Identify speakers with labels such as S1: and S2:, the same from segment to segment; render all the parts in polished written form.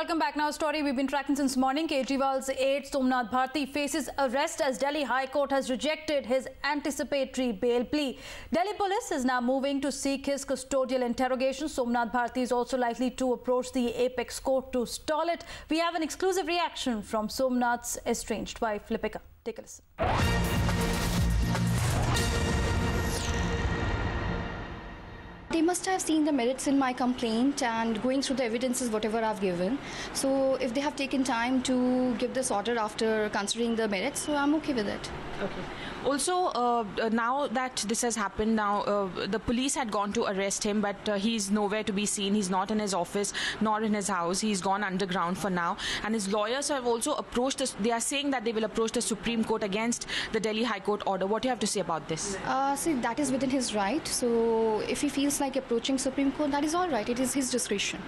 S1: Welcome back. Now, a story we've been tracking since morning. Kejriwal's aide Somnath Bharti faces arrest as Delhi High Court has rejected his anticipatory bail plea. Delhi police is now moving to seek his custodial interrogation. Somnath Bharti is also likely to approach the apex court to stall it. We have an exclusive reaction from Somnath's estranged wife, Lipika. Take a listen.
S2: They must have seen the merits in my complaint and going through the evidences, whatever I've given. So if they have taken time to give this order after considering the merits, so I'm okay with it.
S3: Okay. Also, now that this has happened, the police had gone to arrest him, but he's nowhere to be seen. He's not in his office, nor in his house. He's gone underground for now. And his lawyers have also approached us. They are saying that they will approach the Supreme Court against the Delhi High Court order. What do you have to say about this?
S2: See, that is within his right. So if he feels like approaching Supreme Court, that is all right. It is his discretion.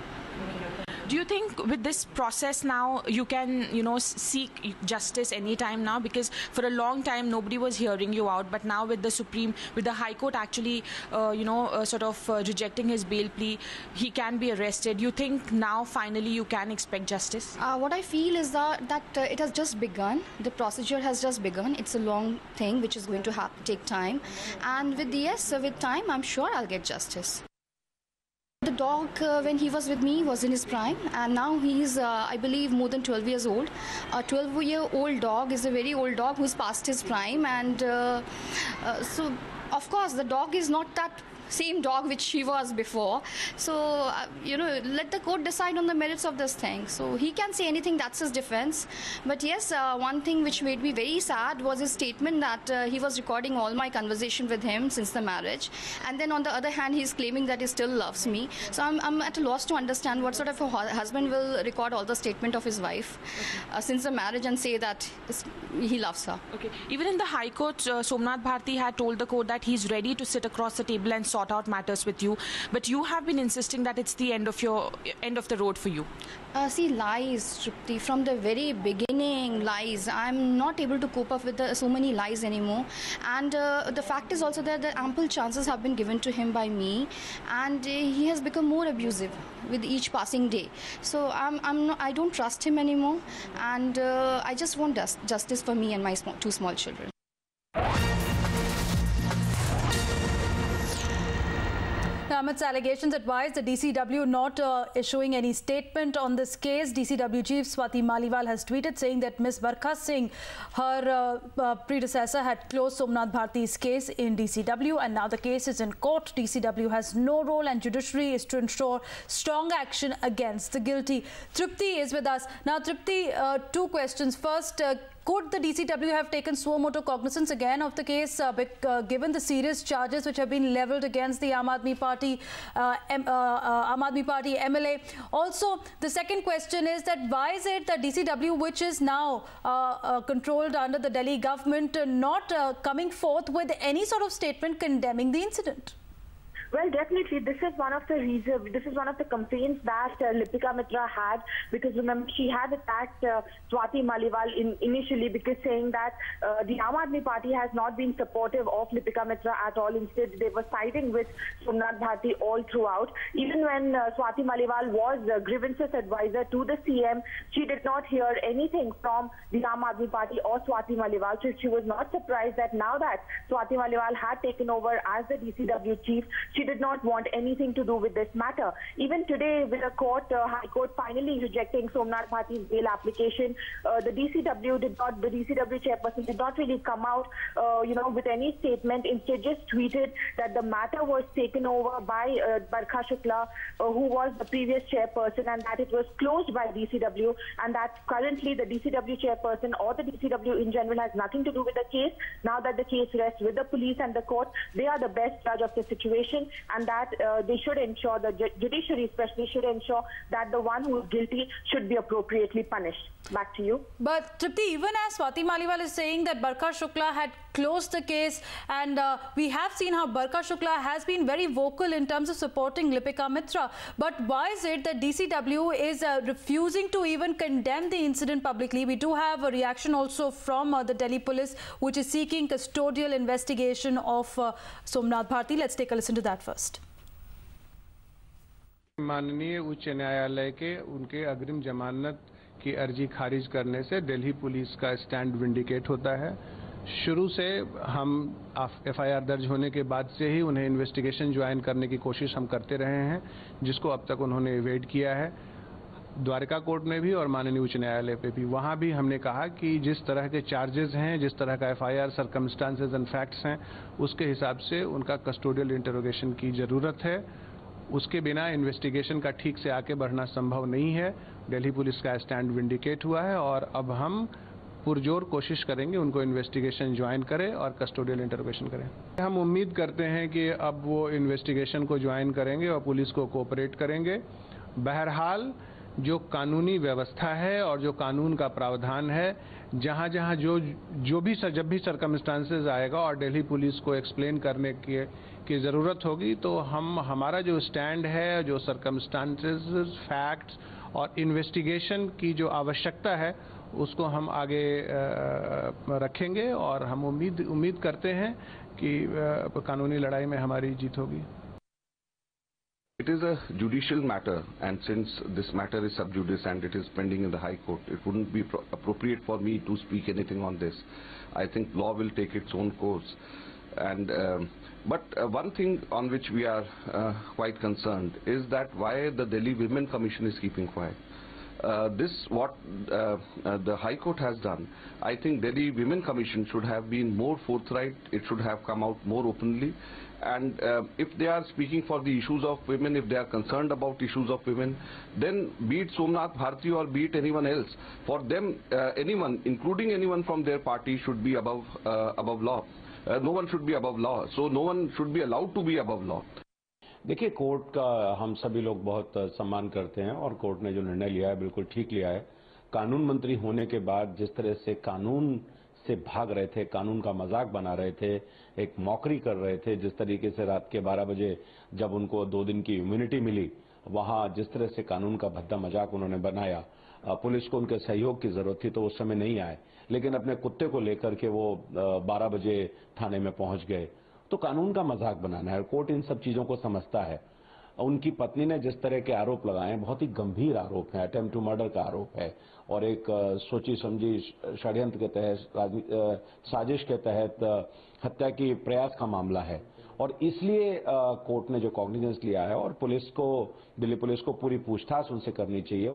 S3: Do you think with this process now you can, seek justice anytime now? Because for a long time nobody was hearing you out, but now with the High Court actually, rejecting his bail plea, he can be arrested. You think now finally you can expect justice?
S2: What I feel is that it has just begun. The procedure has just begun. It's a long thing which is going to take time. And with time, I'm sure I'll get justice. The dog, when he was with me, was in his prime, and now he's, I believe, more than 12 years old. A 12-year-old dog is a very old dog who's past his prime, and so, of course, the dog is not that same dog which he was before. So, let the court decide on the merits of this thing. So, he can say anything, that's his defense. But yes, one thing which made me very sad was his statement that he was recording all my conversation with him since the marriage. And then on the other hand, he's claiming that he still loves me. So, I'm at a loss to understand what sort of a husband will record all the statement of his wife since the marriage and say that he loves her.
S3: Okay. Even in the High Court, Somnath Bharti had told the court that he's ready to sit across the table and sort out matters with you, but you have been insisting that it's the end of the road for you.
S2: See, lies, Tripti, from the very beginning, lies. I'm not able to cope up with so many lies anymore. And the fact is also that the ample chances have been given to him by me, and he has become more abusive with each passing day. So I don't trust him anymore, and I just want justice for me and my two small children.
S1: Amidst allegations advised the DCW not issuing any statement on this case, DCW Chief Swati Maliwal has tweeted saying that Ms. Barkha Singh, her predecessor, had closed Somnath Bharti's case in DCW, and now the case is in court. DCW has no role and judiciary is to ensure strong action against the guilty. Tripti is with us. Now, Tripti, two questions. First, could the DCW have taken suo motu cognizance again of the case, given the serious charges which have been levelled against the Aam Aadmi Party MLA? Also, the second question is that why is it that DCW, which is now controlled under the Delhi government, not coming forth with any sort of statement condemning the incident?
S4: Well, definitely, this is one of the reasons. This is one of the complaints that Lipika Mitra had, because remember she had attacked Swati Maliwal initially because saying that the Aam Aadmi Party has not been supportive of Lipika Mitra at all. Instead, they were siding with Somnath Bharti all throughout. Even when Swati Maliwal was grievances advisor to the CM, she did not hear anything from the Aam Aadmi Party or Swati Maliwal. So she was not surprised that now that Swati Maliwal had taken over as the DCW chief, she did not want anything to do with this matter. Even today, with the High Court finally rejecting Somnath Bharti's bail application, the DCW chairperson did not really come out, with any statement. Instead, just tweeted that the matter was taken over by Barkha Shukla, who was the previous chairperson, and that it was closed by DCW, and that currently the DCW chairperson or the DCW in general has nothing to do with the case. Now that the case rests with the police and the court, they are the best judge of the situation, and that they should ensure, the judiciary especially should ensure that the one who is guilty should be appropriately punished. Back to you.
S1: But Tripti, even as Swati Maliwal is saying that Barkha Shukla had closed the case, and we have seen how Barkha Shukla has been very vocal in terms of supporting Lipika Mitra. But why is it that DCW is refusing to even condemn the incident publicly? We do have a reaction also from the Delhi police, which is seeking custodial investigation of Somnath Bharti. Let's take a listen to that first.
S5: माननीय उच्च न्यायालय के उनके अग्रिम जमानत की अर्जी खारिज करने से दिल्ली पुलिस का स्टैंड विंडिकेट होता है। शुरू से हम एफआईआर दर्ज होने के बाद से ही उन्हें इन्वेस्टिगेशन ज्वाइन करने की कोशिश हम करते रहे हैं, जिसको अब तक उन्होंने इवेड किया है। द्वारका कोर्ट में भी और माननीय उच्च न्यायालय पे भी, वहाँ भी हमने कहा कि जिस तरह के चार्जेस हैं, जिस तरह का एफआईआर सर्कमस्टांसेस एंड फैक्ट्स हैं, उसके हिसाब से उनका कस्टोडियल इंटरोगेशन की ज़रूरत है। उसके बिना इन्वेस्टिगेशन का ठीक से आगे बढ़ना संभव नहीं है। दिल्ली पुलिस का स्टैंड विंडिकेट हुआ है और अब हम पुरजोर कोशिश करेंगे उनको इन्वेस्टिगेशन ज्वाइन करें और कस्टोडियल इंटरोगेशन करें। हम उम्मीद करते हैं कि अब वो इन्वेस्टिगेशन को ज्वाइन करेंगे और पुलिस को कोऑपरेट करेंगे। बहरहाल जो कानूनी व्यवस्था है और जो कानून का प्रावधान है, जहां जहां जब भी सर्कमस्टांसेस आएगा और दिल्ली पुलिस को एक्सप्लेन करने की ज़रूरत होगी, तो हमारा जो स्टैंड है, जो सर्कमस्टांसेस, फैक्ट्स और इन्वेस्टिगेशन की जो आवश्यकता है, उसको हम आगे रखेंगे और हम उम्मीद करते हैं कि कानूनी लड़ाई में हमारी जीत होगी।
S6: It is a judicial matter, and since this matter is sub judice and it is pending in the High Court, it wouldn't be appropriate for me to speak anything on this. I think law will take its own course. And but one thing on which we are quite concerned is that why the Delhi Women Commission is keeping quiet. The High Court has done. I think Delhi Women Commission should have been more forthright. It should have come out more openly. And if they are speaking for the issues of women, if they are concerned about issues of women, then be it Somnath Bharti or be it anyone else, for them, anyone, including anyone from their party, should be above law. No one should be above law. So no one should be allowed to be above law.
S7: देखिए, court का हम सभी लोग बहुत सम्मान करते हैं और कोर्ट ने जो निर्णय लिया है बिल्कुल ठीक लिया है। कानून मंत्री होने के बाद जिस तरह से कानून से भाग रहे थे, कानून का मजाक बना रहे थे, एक मौकरी कर रहे थे, जिस तरीके से रात के 12 बजे जब उनको 2 दिन की इम्यूनिटी मिली, वहां जिस तरह से कानून का भद्दा मजाक उन्होंने बनाया, पुलिस को उनके सहयोग की जरूरत थी तो उस समय नहीं आए, लेकिन अपने कुत्ते को लेकर के वो 12 बजे थाने में पहुंच गए। तो कानून का मजाक बनाना है। कोर्ट इन सब चीजों को समझता है। उनकी पत्नी ने जिस तरह के आरोप लगाए, बहुत ही गंभीर आरोप है, अटेम्प्ट टू मर्डर का आरोप है और एक सोची समझी षड्यंत्र के तहत, साजिश के तहत हत्या की प्रयास का मामला है और इसलिए कोर्ट ने जो कॉग्निजेंस लिया है और पुलिस को, दिल्ली पुलिस को पूरी पूछताछ उनसे करनी चाहिए।